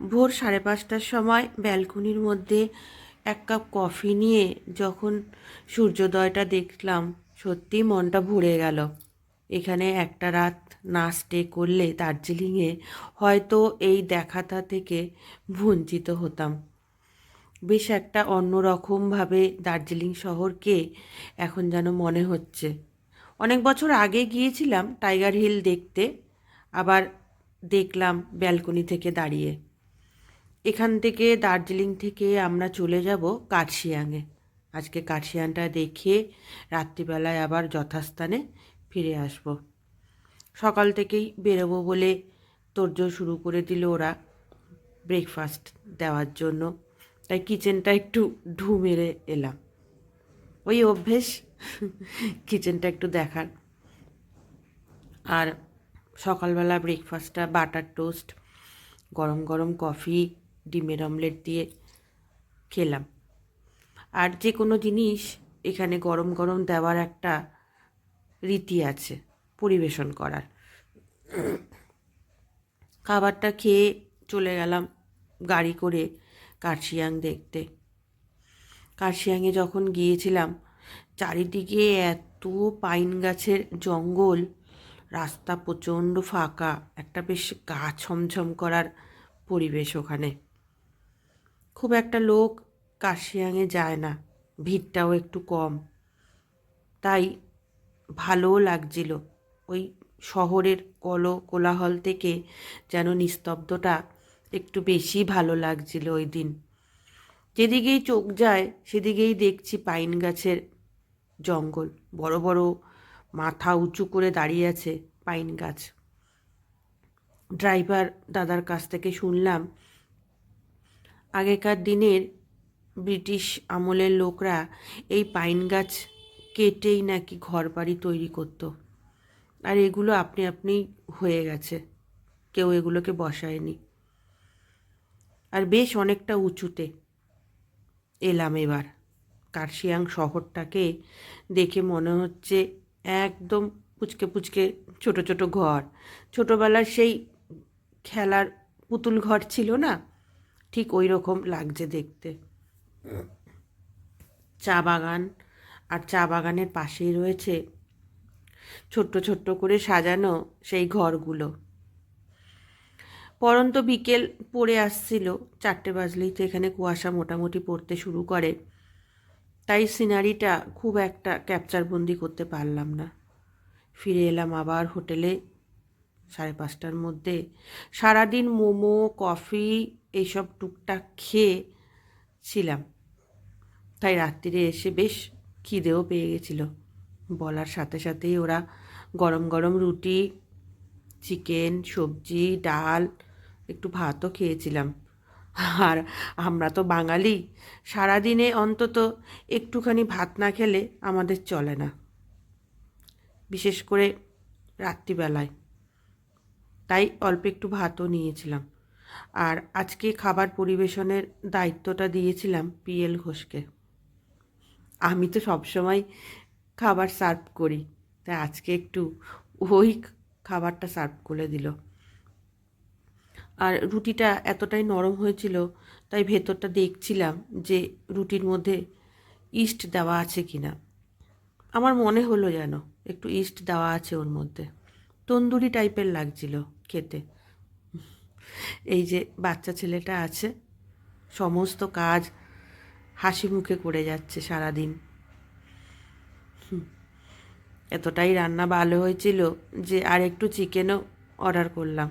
ভোর 5:30টার সময় ব্যালকনির মধ্যে এক কাপ কফি নিয়ে যখন সূর্যোদয়টা দেখলাম, সত্যি মনটা ভরে গেল। এখানে একটা রাত না স্টে করলে দার্জিলিংয়ে হয়তো এই দেখাটা থেকে বঞ্চিত হতাম। বেশ একটা অন্যরকমভাবে দার্জিলিং শহরকে এখন যেন মনে হচ্ছে। অনেক বছর আগে গিয়েছিলাম টাইগার হিল দেখতে, আবার দেখলাম ব্যালকনি থেকে দাঁড়িয়ে। এখান থেকে দার্জিলিং থেকে আমরা চলে যাব কার্শিয়াংয়ে। আজকে কার্শিয়াংটা দেখে রাত্রিবেলায় আবার যথাস্থানে ফিরে আসব। সকাল থেকেই বেরোবো বলে তোড়জোড় শুরু করে দিল ওরা ব্রেকফাস্ট দেওয়ার জন্য, তাই কিচেনটা একটু ঢু মেরে এলাম। ওই অভ্যেস কিচেনটা একটু দেখার। আর সকালবেলা ব্রেকফাস্টটা বাটার টোস্ট, গরম গরম কফি, ডিমের অমলেট দিয়ে খেলাম। আর যে কোনো জিনিস এখানে গরম গরম দেওয়ার একটা রীতি আছে পরিবেশন করার। খাবারটা খেয়ে চলে গেলাম গাড়ি করে কার্শিয়াং দেখতে। কার্শিয়াংয়ে যখন গিয়েছিলাম, চারিদিকে এত পাইন গাছের জঙ্গল, রাস্তা প্রচণ্ড ফাঁকা, একটা বেশ গা ছমছম করার পরিবেশ ওখানে। খুব একটা লোক কার্শিয়াংয়ে যায় না, ভিড়টাও একটু কম, তাই ভালোও লাগছিল। ওই শহরের কোলাহল থেকে যেন নিস্তব্ধতা একটু বেশি ভালো লাগছিল ওই দিন। যেদিকেই চোখ যায় সেদিকেই দেখছি পাইন গাছের জঙ্গল, বড় বড় মাথা উঁচু করে দাঁড়িয়ে আছে পাইন গাছ। ড্রাইভার দাদার কাছ থেকে শুনলাম, আগেকার দিনের ব্রিটিশ আমলের লোকরা এই পাইন গাছ কেটেই নাকি ঘর বাড়ি তৈরি করতো, আর এগুলো আপনি আপনি হয়ে গেছে, কেউ এগুলোকে বসায়নি। আর বেশ অনেকটা উঁচুতে এলাম এবার। কার্শিয়াং শহরটাকে দেখে মনে হচ্ছে একদম পুচকে পুচকে ছোট ছোট ঘর। ছোটোবেলার সেই খেলার পুতুল ঘর ছিল না, ঠিক ওই রকম লাগছে দেখতে। চা বাগান, আর চা বাগানের পাশেই রয়েছে ছোট্ট ছোট্ট করে সাজানো সেই ঘরগুলো। পরন্ত বিকেল পড়ে আসছিল, 4টে বাজলেই তো এখানে কুয়াশা মোটামুটি পড়তে শুরু করে, তাই সিনারিটা খুব একটা ক্যাপচারবন্দি করতে পারলাম না। ফিরে এলাম আবার হোটেলে 5:30টার মধ্যে। সারাদিন মোমো, কফি এইসব টুকটাক খেয়ে ছিলাম, তাই রাত্রিরে এসে বেশ খিদেও পেয়ে গেছিল। বলার সাথে সাথেই ওরা গরম গরম রুটি, চিকেন, সবজি, ডাল, একটু ভাতও খেয়েছিলাম। আর আমরা তো বাঙালি, সারাদিনে অন্তত একটুখানি ভাত না খেলে আমাদের চলে না, বিশেষ করে রাত্রিবেলায়। তাই অল্প একটু ভাতও নিয়েছিলাম। আর আজকে খাবার পরিবেশনের দায়িত্বটা দিয়েছিলাম পিএল ঘোষকে। আমি তো সবসময় খাবার সার্ভ করি, তাই আজকে একটু ওই খাবারটা সার্ভ করে দিল। আর রুটিটা এতটাই নরম হয়েছিল, তাই ভেতরটা দেখছিলাম যে রুটির মধ্যে ইস্ট দেওয়া আছে কি না। আমার মনে হলো যেন একটু ইস্ট দেওয়া আছে ওর মধ্যে, তন্দুরি টাইপের লাগছিল খেতে। এই যে বাচ্চা ছেলেটা আছে, সমস্ত কাজ হাসি মুখে করে যাচ্ছে সারাদিন। এতটাই রান্না ভালো হয়েছিল যে আর একটু চিকেনও অর্ডার করলাম।